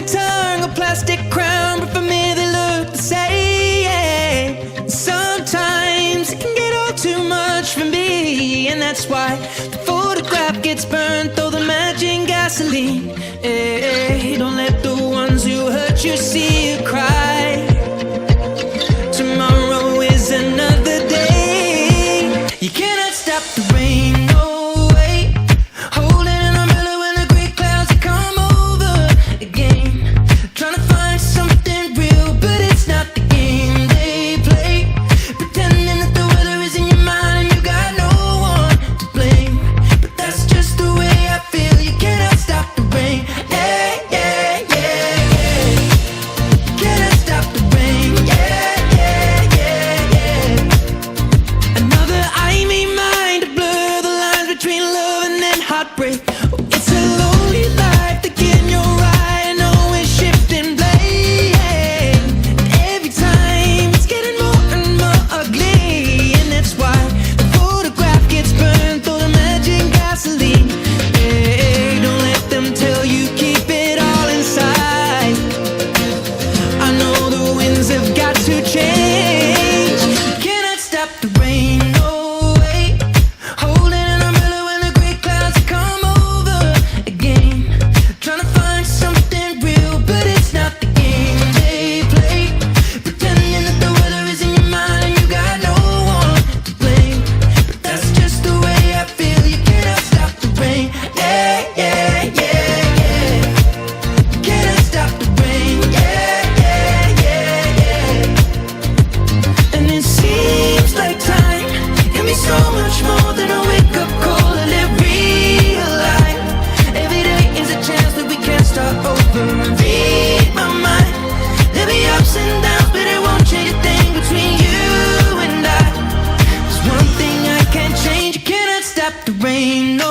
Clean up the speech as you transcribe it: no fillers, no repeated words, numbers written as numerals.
wooden tongue, a plastic crown, but for me they look the same. Sometimes it can get all too much for me, and that's why the photograph gets burnt, though the matching gasoline. Hey, don't let the ones who hurt you see you cry. Tomorrow is another day. You cannot stop the rain, no way. Holding an umbrella when the gray clouds come over again. Trying to find something real, but it's not the game they play. Pretending that the weather is in your mind and you got no one to blame. But that's just the way I feel. You cannot stop the rain. Yeah, yeah, yeah, yeah. You cannot stop the rain. Yeah, yeah, yeah, yeah. Another I may mind to blur the lines between love and then heartbreak. Oh, it's a lonely life, the kid in your eye, and always shifting blame. Every time it's getting more and more ugly, and that's why the photograph gets burned, through the magic gasoline. Hey, don't let them tell you keep it all inside. I know the winds have got to change. You cannot stop the rain, no way. Holding an umbrella when the gray clouds come over again. Trying to find something real, but it's not the game they play. Pretending that the weather is in your mind and you got no one to blame. But that's just the way I feel. You cannot stop the rain. Yeah, yeah, yeah, yeah. You cannot stop the rain. Yeah, yeah, yeah, yeah. And it seems like time can be so much more than a wake-up call and a real life. Every day is a chance that we can start over and read my mind. There'll be ups and downs, but it won't change a thing between you and I. There's one thing I can't change. You cannot stop the rain, no